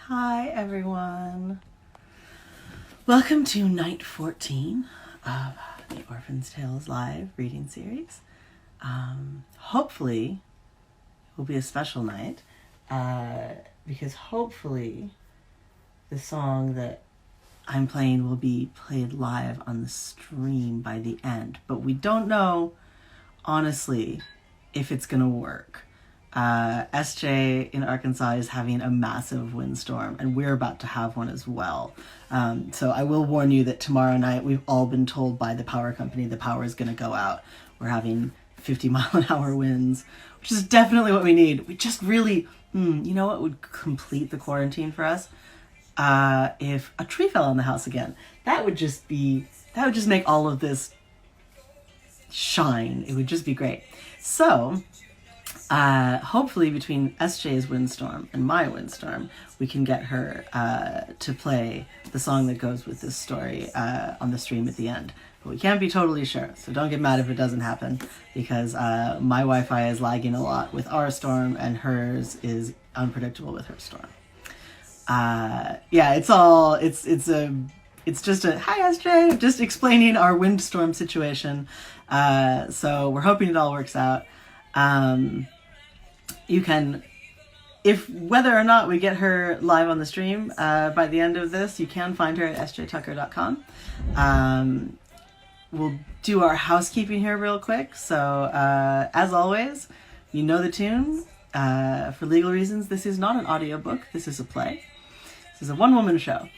Hi everyone. Welcome to night 14 of the Orphan's Tales live reading series. Hopefully it will be a special night because hopefully the song that I'm playing will be played live on the stream by the end, but we don't know honestly if it's gonna work. SJ in Arkansas is having a massive windstorm, and we're about to have one as well. So I will warn you that tomorrow night we've all been told by the power company the power is going to go out. We're having 50-mile-an-hour winds, which is definitely what we need. We just really, you know what would complete the quarantine for us? If a tree fell on the house again. That would just make all of this shine. It would just be great. So hopefully between SJ's windstorm and my windstorm, we can get her to play the song that goes with this story on the stream at the end. But we can't be totally sure, so don't get mad if it doesn't happen, because my Wi-Fi is lagging a lot with our storm, and hers is unpredictable with her storm. Yeah, it's just a hi SJ, just explaining our windstorm situation. So we're hoping it all works out. You can, if whether or not we get her live on the stream by the end of this, you can find her at sjtucker.com. We'll do our housekeeping here real quick. So as always, you know the tune. For legal reasons, this is not an audiobook. This is a play. This is a one-woman show.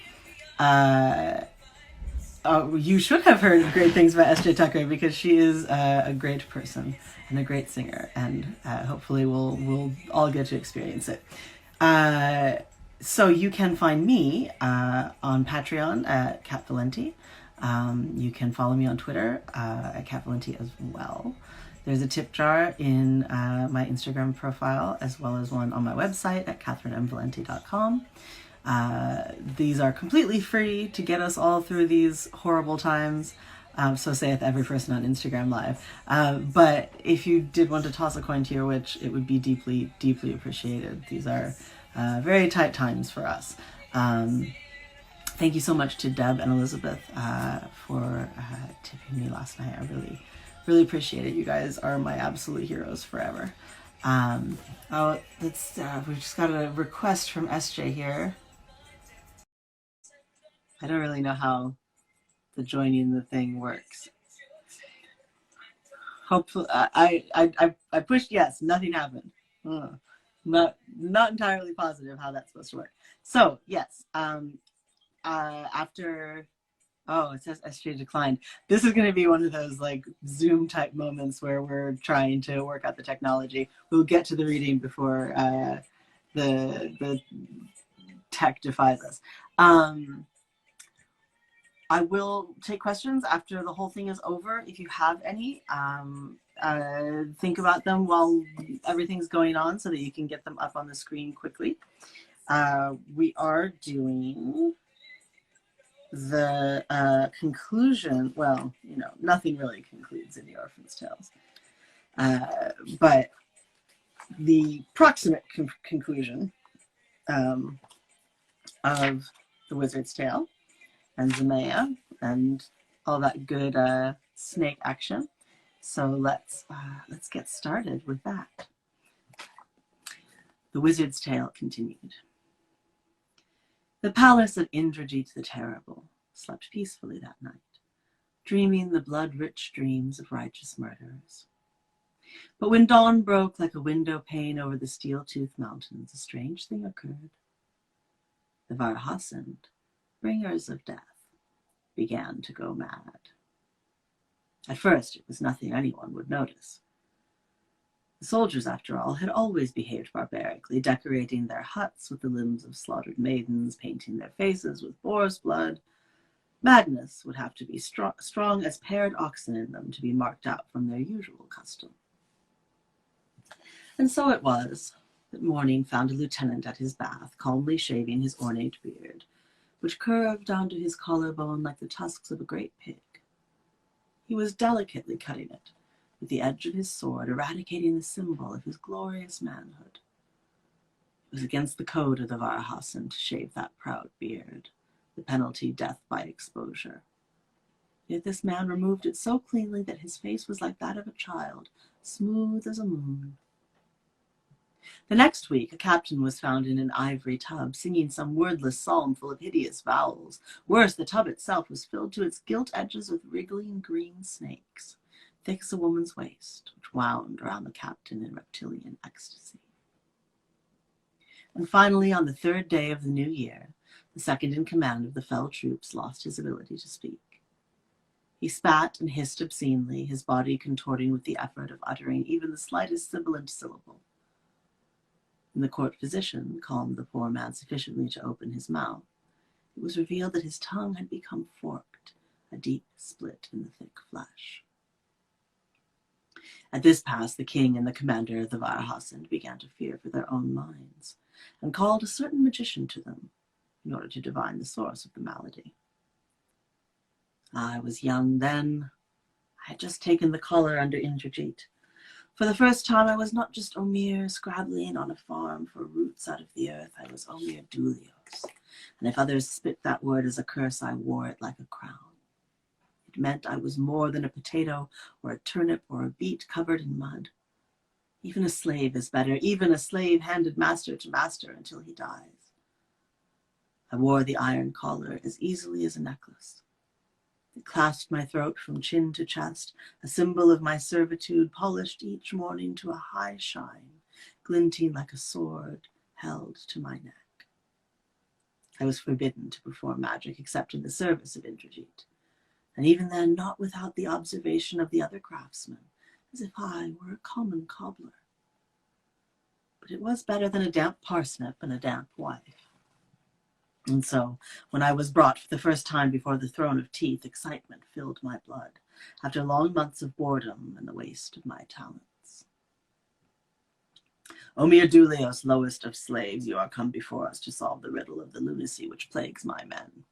You should have heard great things about S.J. Tucker because she is a great person and a great singer, and hopefully we'll all get to experience it. So you can find me on Patreon at Cat Valenti. You can follow me on Twitter at Cat Valenti as well. There's a tip jar in my Instagram profile, as well as one on my website at catherinemvalenti.com. These are completely free to get us all through these horrible times. So saith every person on Instagram Live. But if you did want to toss a coin to your witch, it would be deeply, deeply appreciated. These are very tight times for us. Thank you so much to Deb and Elizabeth for tipping me last night. I really, really appreciate it. You guys are my absolute heroes forever. We've just got a request from SJ here. I don't really know how the joining the thing works. Hopefully, I pushed yes, nothing happened. Not entirely positive how that's supposed to work. So yes, after, oh, it says SJ declined. This is going to be one of those like Zoom type moments where we're trying to work out the technology. We'll get to the reading before the tech defies us. I will take questions after the whole thing is over. If you have any, think about them while everything's going on so that you can get them up on the screen quickly. We are doing the conclusion. Well, you know, nothing really concludes in the Orphan's Tales. But the proximate conclusion of The Wizard's Tale and Zemaya and all that good snake action. So let's get started with that. The Wizard's Tale continued. The palace of Indrajit the Terrible slept peacefully that night, dreaming the blood-rich dreams of righteous murderers. But when dawn broke like a window pane over the steel-toothed mountains, a strange thing occurred. The Varhasand, bringers of death, began to go mad. At first, it was nothing anyone would notice. The soldiers, after all, had always behaved barbarically, decorating their huts with the limbs of slaughtered maidens, painting their faces with boar's blood. Madness would have to be strong as paired oxen in them to be marked out from their usual custom. And so it was that morning found a lieutenant at his bath, calmly shaving his ornate beard, which curved down to his collarbone like the tusks of a great pig. He was delicately cutting it with the edge of his sword, eradicating the symbol of his glorious manhood. It was against the code of the Varhasen to shave that proud beard, the penalty death by exposure. Yet this man removed it so cleanly that his face was like that of a child, smooth as a moon. The next week, a captain was found in an ivory tub, singing some wordless psalm full of hideous vowels. Worse, the tub itself was filled to its gilt edges with wriggling green snakes, thick as a woman's waist, which wound around the captain in reptilian ecstasy. And finally, on the third day of the new year, the second in command of the fell troops lost his ability to speak. He spat and hissed obscenely, his body contorting with the effort of uttering even the slightest sibilant syllable. When the court physician calmed the poor man sufficiently to open his mouth, it was revealed that his tongue had become forked, a deep split in the thick flesh. At this pass, the king and the commander of the Varhasen began to fear for their own minds, and called a certain magician to them in order to divine the source of the malady. I was young then. I had just taken the collar under Indrajit. For the first time, I was not just Omir scrabbling on a farm for roots out of the earth. I was Omir Dulios. And if others spit that word as a curse, I wore it like a crown. It meant I was more than a potato or a turnip or a beet covered in mud. Even a slave is better, even a slave handed master to master until he dies. I wore the iron collar as easily as a necklace. It clasped my throat from chin to chest, a symbol of my servitude, polished each morning to a high shine, glinting like a sword held to my neck. I was forbidden to perform magic except in the service of Indrajit, and even then not without the observation of the other craftsmen, as if I were a common cobbler. But it was better than a damp parsnip and a damp wife. And so, when I was brought for the first time before the throne of teeth, excitement filled my blood, after long months of boredom and the waste of my talents. Omir Dulios, lowest of slaves, you are come before us to solve the riddle of the lunacy which plagues my men.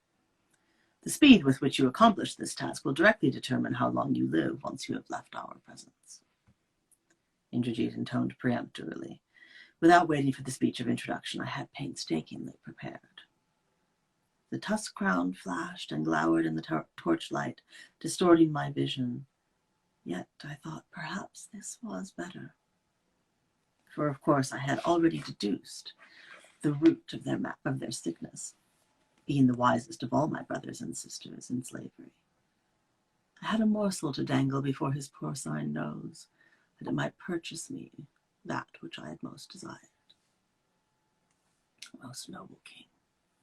The speed with which you accomplish this task will directly determine how long you live once you have left our presence. Indrajit intoned peremptorily. Without waiting for the speech of introduction, I had painstakingly prepared. The tusk crown flashed and glowered in the torchlight, distorting my vision. Yet I thought perhaps this was better. For of course I had already deduced the root of their sickness, being the wisest of all my brothers and sisters in slavery. I had a morsel to dangle before his porcine nose, that it might purchase me that which I had most desired. Most noble king,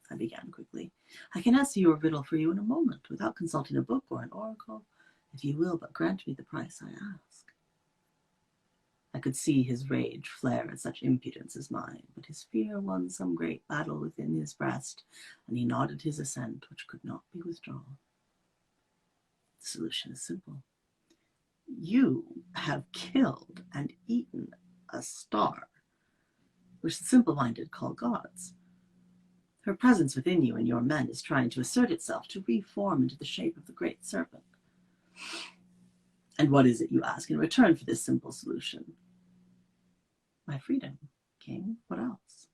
I began quickly, I can answer your riddle for you in a moment, without consulting a book or an oracle, if you will but grant me the price I ask. I could see his rage flare at such impudence as mine, but his fear won some great battle within his breast, and he nodded his assent, which could not be withdrawn. The solution is simple. You have killed and eaten a star, which the simple-minded call gods. Her presence within you and your men is trying to assert itself, to reform into the shape of the great serpent. And what is it, you ask, in return for this simple solution? My freedom, king. What else?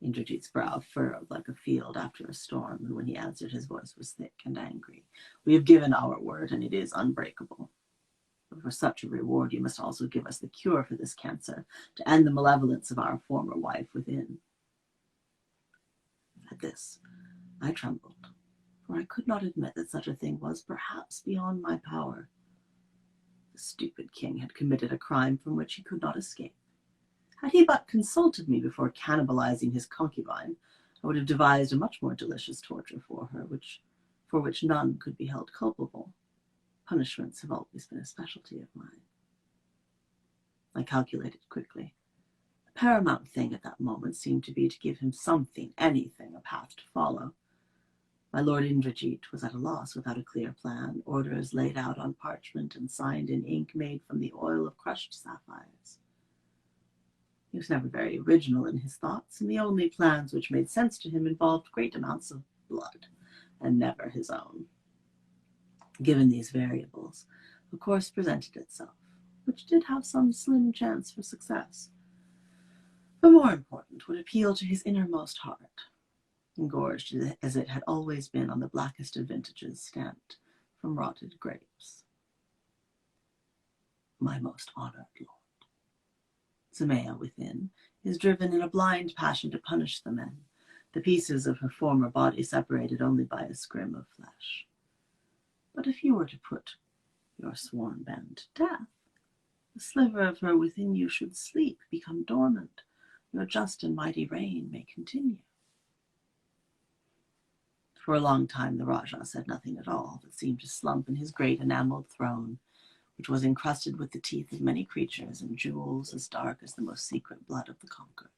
Indrajit's brow furrowed like a field after a storm, and when he answered, his voice was thick and angry. We have given our word, and it is unbreakable. But for such a reward, you must also give us the cure for this cancer, to end the malevolence of our former wife within. At this, I trembled, for I could not admit that such a thing was perhaps beyond my power. The stupid king had committed a crime from which he could not escape. Had he but consulted me before cannibalizing his concubine, I would have devised a much more delicious torture for her, for which none could be held culpable. Punishments have always been a specialty of mine. I calculated quickly. The paramount thing at that moment seemed to be to give him something, anything, a path to follow. My lord Indrajit was at a loss without a clear plan, orders laid out on parchment and signed in ink made from the oil of crushed sapphires. He was never very original in his thoughts, and the only plans which made sense to him involved great amounts of blood, and never his own. Given these variables, a course presented itself, which did have some slim chance for success. but more important, would appeal to his innermost heart, engorged as it had always been on the blackest of vintages stamped from rotted grapes. My most honored lord. Zemea within is driven in a blind passion to punish the men, the pieces of her former body separated only by a scrim of flesh. But if you were to put your sworn band to death, the sliver of her within you should sleep, become dormant. Your just and mighty reign may continue. For a long time the Rajah said nothing at all, but seemed to slump in his great enameled throne, which was encrusted with the teeth of many creatures and jewels as dark as the most secret blood of the conquered.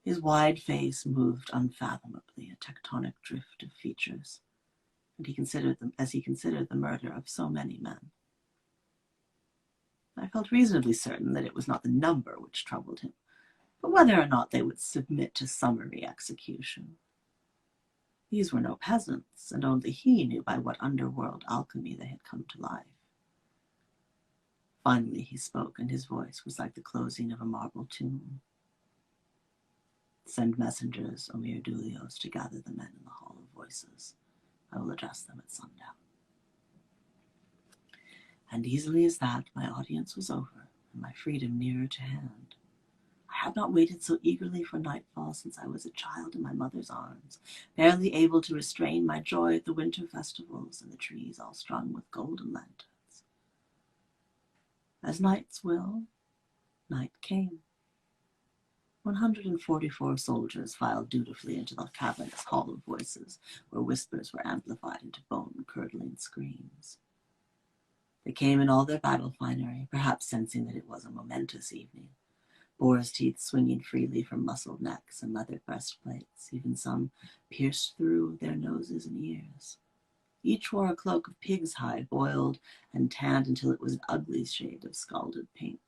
His wide face moved unfathomably, a tectonic drift of features, and he considered the murder of so many men. I felt reasonably certain that it was not the number which troubled him, but whether or not they would submit to summary execution. These were no peasants, and only he knew by what underworld alchemy they had come to life. Finally he spoke, and his voice was like the closing of a marble tomb. Send messengers, O Mirdulios, to gather the men in the Hall of Voices. I will address them at sundown. And easily as that, my audience was over, and my freedom nearer to hand. I had not waited so eagerly for nightfall since I was a child in my mother's arms, barely able to restrain my joy at the winter festivals and the trees all strung with golden lanterns. As nights will, night came. 144 soldiers filed dutifully into the cavernous Hall of Voices, where whispers were amplified into bone-curdling screams. They came in all their battle finery, perhaps sensing that it was a momentous evening. Boar's teeth swinging freely from muscled necks and leather breastplates, even some pierced through their noses and ears. Each wore a cloak of pig's hide, boiled and tanned until it was an ugly shade of scalded pink.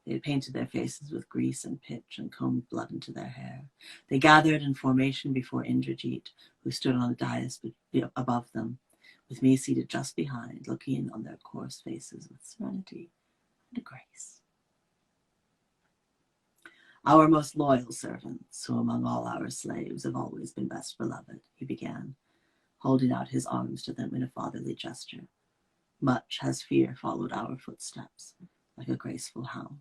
They had painted their faces with grease and pitch and combed blood into their hair. They gathered in formation before Indrajit, who stood on a dais above them, with me seated just behind, looking on their coarse faces with serenity and a grace. Our most loyal servants, who among all our slaves have always been best beloved, he began, holding out his arms to them in a fatherly gesture. Much has fear followed our footsteps, like a graceful hound.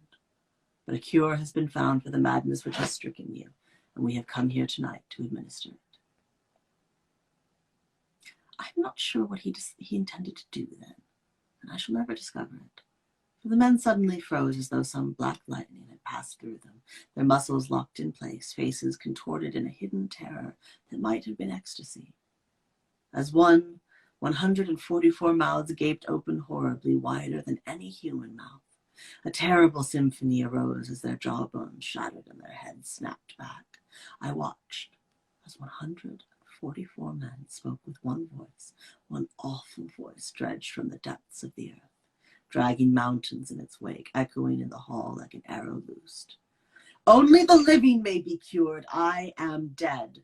But a cure has been found for the madness which has stricken you, and we have come here tonight to administer it. I'm not sure what he intended to do then, and I shall never discover it. For the men suddenly froze as though some black lightning had passed through them, their muscles locked in place, faces contorted in a hidden terror that might have been ecstasy. As 144 mouths gaped open horribly, wider than any human mouth. A terrible symphony arose as their jawbones shattered and their heads snapped back. I watched as 144 men spoke with one voice, one awful voice dredged from the depths of the earth, dragging mountains in its wake, echoing in the hall like an arrow loosed. Only the living may be cured. I am dead.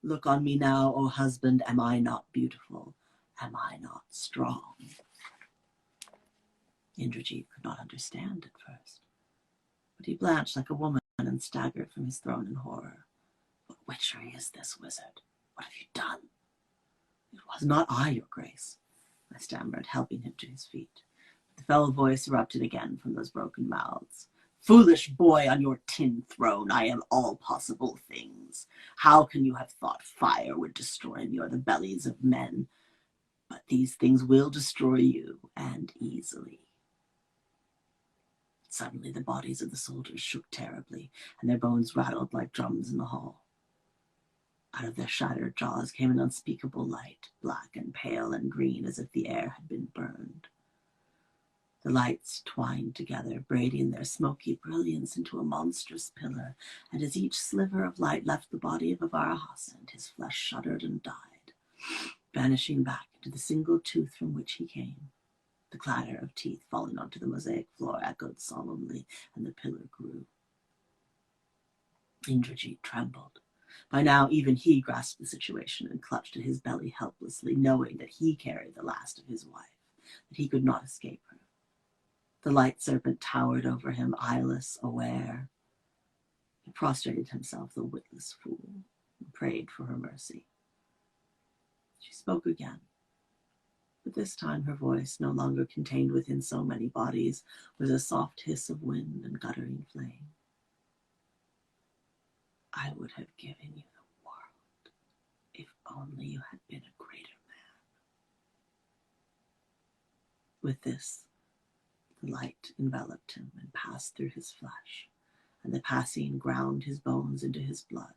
Look on me now, O husband. Am I not beautiful? Am I not strong? Indrajit could not understand at first, but he blanched like a woman and staggered from his throne in horror. What witchery is this, wizard? What have you done? It was not I, your grace, I stammered, helping him to his feet. The fell voice erupted again from those broken mouths. Foolish boy, on your tin throne, I am all possible things. How can you have thought fire would destroy me or the bellies of men? But these things will destroy you, and easily. Suddenly the bodies of the soldiers shook terribly, and their bones rattled like drums in the hall. Out of their shattered jaws came an unspeakable light, black and pale and green as if the air had been burned. The lights twined together, braiding their smoky brilliance into a monstrous pillar, and as each sliver of light left the body of Avara Hassan, his flesh shuddered and died, vanishing back into the single tooth from which he came. The clatter of teeth falling onto the mosaic floor echoed solemnly, and the pillar grew. Indrajit trembled. By now, even he grasped the situation and clutched at his belly helplessly, knowing that he carried the last of his wife, that he could not escape her. The light serpent towered over him, eyeless, aware. He prostrated himself, the witless fool, and prayed for her mercy. She spoke again, but this time her voice, no longer contained within so many bodies, was a soft hiss of wind and guttering flame. I would have given you the world if only you had been a greater man. With this, the light enveloped him and passed through his flesh, and the passing ground his bones into his blood.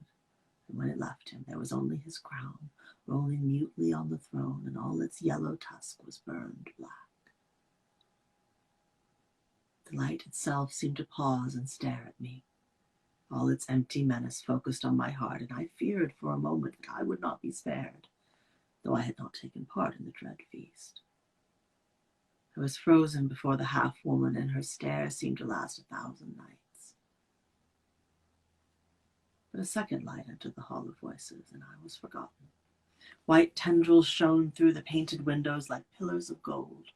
And when it left him, there was only his crown, rolling mutely on the throne, and all its yellow tusk was burned black. The light itself seemed to pause and stare at me. All its empty menace focused on my heart, and I feared for a moment that I would not be spared, though I had not taken part in the dread feast. I was frozen before the half-woman, and her stare seemed to last 1,000 nights. But a second light entered the Hall of Voices, and I was forgotten. White tendrils shone through the painted windows like pillars of gold,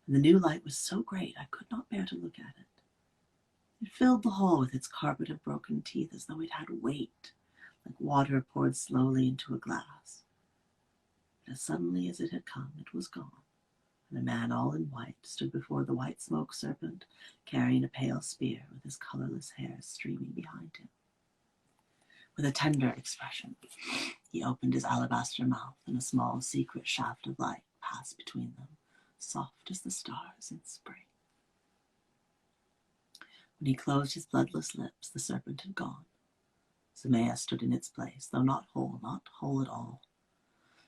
and the new light was so great I could not bear to look at it. It filled the hall with its carpet of broken teeth as though it had weight, like water poured slowly into a glass. But as suddenly as it had come, it was gone, and a man all in white stood before the white smoke serpent, carrying a pale spear with his colorless hair streaming behind him. With a tender expression, he opened his alabaster mouth, and a small secret shaft of light passed between them, soft as the stars in spring. When he closed his bloodless lips, the serpent had gone. Zemea stood in its place, though not whole at all.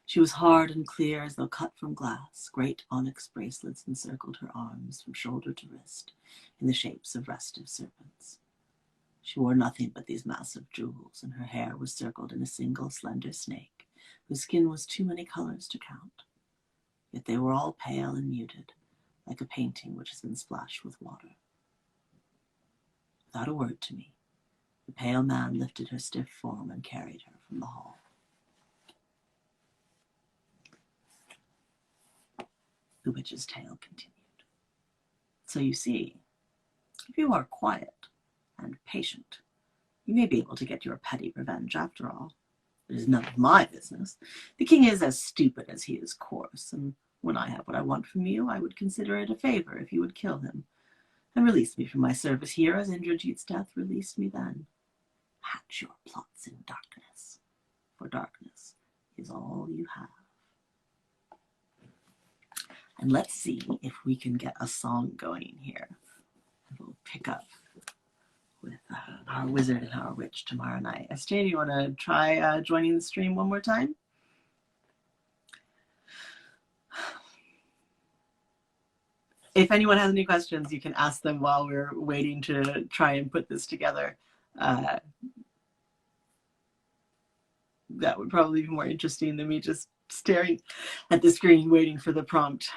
She was hard and clear as though cut from glass. Great onyx bracelets encircled her arms from shoulder to wrist in the shapes of restive serpents. She wore nothing but these massive jewels, and her hair was circled in a single slender snake, whose skin was too many colors to count. Yet they were all pale and muted, like a painting which has been splashed with water. Without a word to me, the pale man lifted her stiff form and carried her from the hall. The witch's tale continued. So you see, if you are quiet and patient, you may be able to get your petty revenge after all. It is none of my business. The king is as stupid as he is coarse, and when I have what I want from you, I would consider it a favor if you would kill him, and release me from my service here as Indrajit's death released me then. Hatch your plots in darkness, for darkness is all you have. And let's see if we can get a song going here. We'll pick up with our wizard and our witch tomorrow night. SJ, do you want to try joining the stream one more time? If anyone has any questions, you can ask them while we're waiting to try and put this together. That would probably be more interesting than me just staring at the screen waiting for the prompt.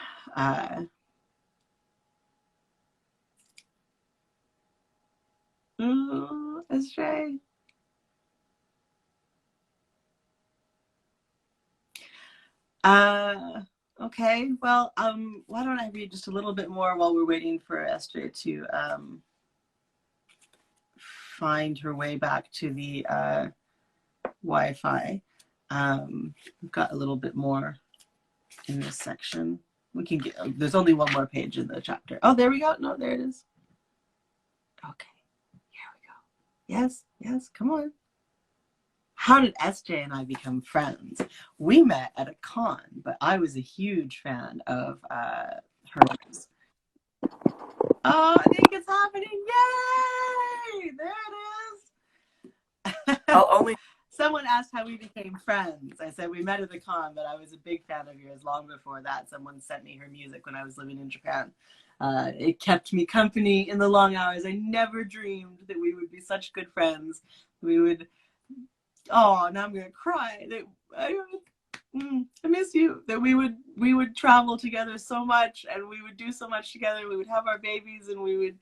SJ. Okay, well, why don't I read just a little bit more while we're waiting for SJ to find her way back to the Wi-Fi. We've got a little bit more in this section. We can get, there's only one more page in the chapter. Oh, there we go. No, there it is. Okay, here we go. Yes, yes, come on. How did SJ and I become friends? We met at a con, but I was a huge fan of hers. Oh, I think it's happening. Yay! There it is. I'll only... Someone asked how we became friends. I said we met at the con, but I was a big fan of yours long before that. Someone sent me her music when I was living in Japan. It kept me company in the long hours. I never dreamed that we would be such good friends. We would... Oh, now I'm gonna cry. I miss you. That we would travel together so much, and we would do so much together. We would have our babies, and we would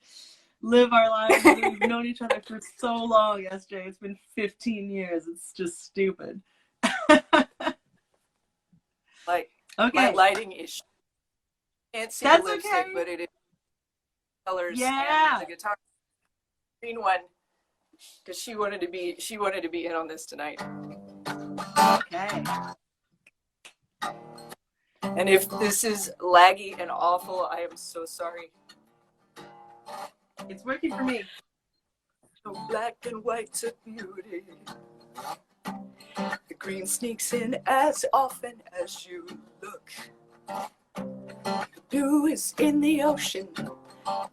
live our lives. We've known each other for so long, SJ. It's been 15 years. It's just stupid. Like, okay. my lighting is... Can't see That's the lipstick, okay. but it is colors Yeah. and the guitar green one, because she wanted to be in on this tonight. Okay. And if this is laggy and awful, I am so sorry. It's working for me. So black and white's a beauty. The green sneaks in as often as you look. The blue is in the ocean.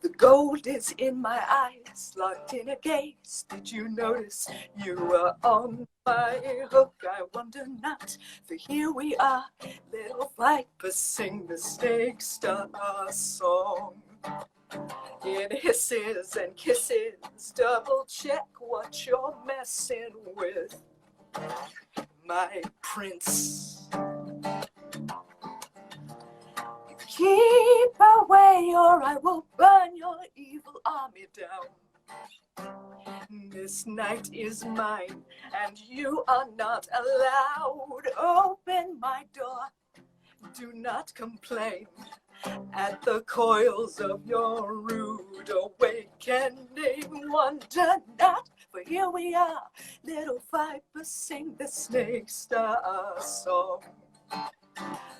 The gold is in my eyes, locked in a gaze. Did you notice you were on my hook? I wonder not, for here we are, little vipers sing the snake star song. In hisses and kisses, double check what you're messing with, my prince. Keep away or I will burn your evil army down. This night is mine and you are not allowed. Open my door, do not complain at the coils of your rude awakening. Wonder not, for here we are, little vipers sing the snake star song.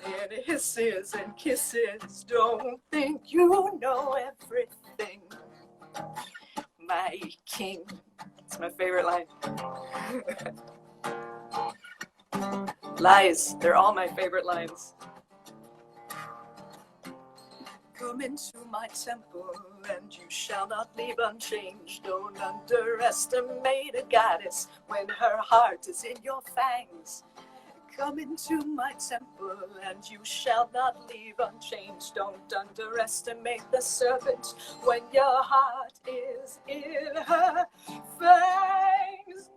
In hisses and kisses, don't think you know everything, my king. It's my favorite line. Lies, they're all my favorite lines. Come into my temple and you shall not leave unchanged. Don't underestimate a goddess when her heart is in your fangs. Come into my temple and you shall not leave unchanged. Don't underestimate the serpent when your heart is in her fangs.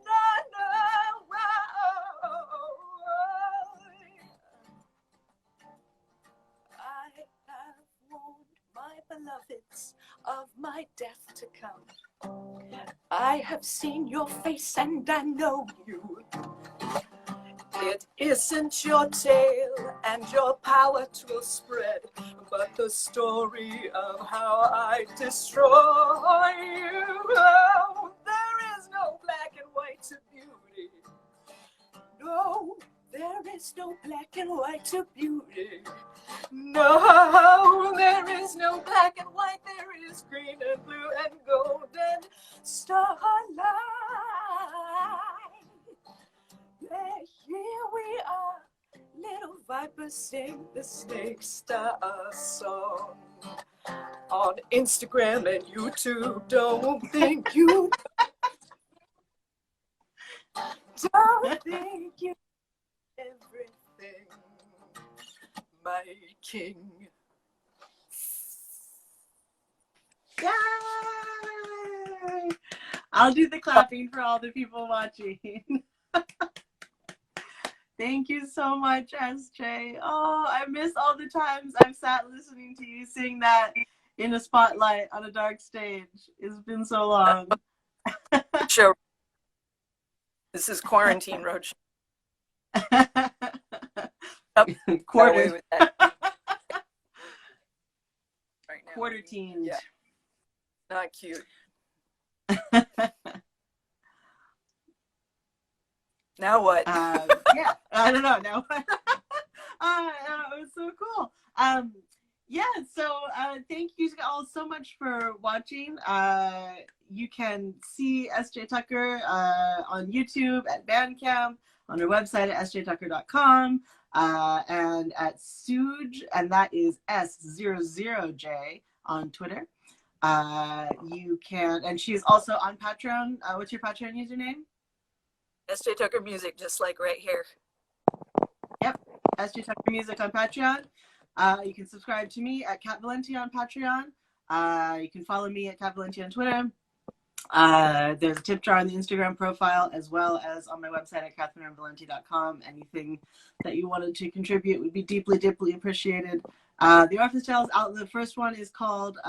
I have warned my beloveds of my death to come. I have seen your face and I know you. It isn't your tale and your power twill spread, but the story of how I destroy you. Oh, there is no black and white to beauty. No, there is no black and white to beauty. No, there is no black and white. There is green and blue and gold and starlight. Here we are, little vipers sing the snake star song. On Instagram and YouTube, don't think you everything, my king. Yay! I'll do the clapping for all the people watching. Thank you so much, SJ. Oh, I miss all the times I've sat listening to you sing that in a spotlight on a dark stage. It's been so long. Show. This is quarantine roadshow. Quarter. With that. Right now. Quarter teens. Yeah. Not cute. Now what? Yeah, I don't know. Now what? It was so cool. Yeah, so thank you all so much for watching. You can see SJ Tucker on YouTube, at Bandcamp, on her website at sjtucker.com, and at Suge, and that is S00J on Twitter. You can, and she's also on Patreon. What's your Patreon username? SJ Tucker Music, just like right here. Yep, SJ Tucker Music on Patreon. You can subscribe to me at Kat Valenti on Patreon. You can follow me at Kat Valenti on Twitter. There's a tip jar on the Instagram profile, as well as on my website at katherinevalenti.com. Anything that you wanted to contribute would be deeply, deeply appreciated. The Orphan Tales out. The first one is called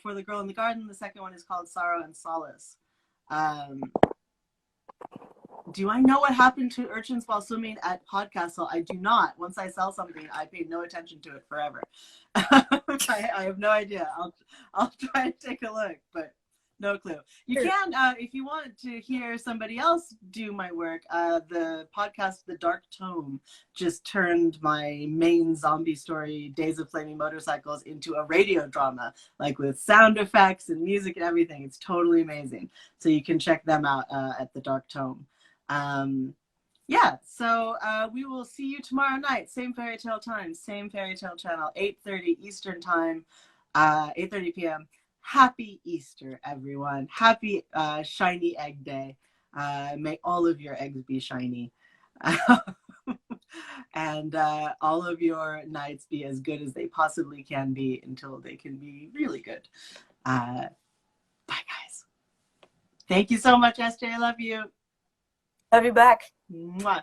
For the Girl in the Garden. The second one is called Sorrow and Solace. Do I know what happened to urchins while swimming at Podcastle? I do not. Once I sell something, I paid no attention to it forever. I have no idea. I'll try to take a look, but no clue. You can, if you want to hear somebody else do my work, the podcast The Dark Tome just turned my main zombie story, Days of Flaming Motorcycles, into a radio drama, like with sound effects and music and everything. It's totally amazing. So you can check them out at The Dark Tome. Yeah, so we will see you tomorrow night. Same fairy tale time, same fairy tale channel, 8:30 Eastern time, 8:30 p.m. Happy Easter, everyone. Happy shiny egg day. May all of your eggs be shiny. And all of your nights be as good as they possibly can be until they can be really good. Bye, guys. Thank you so much, SJ. I love you. Love you back. Mwah.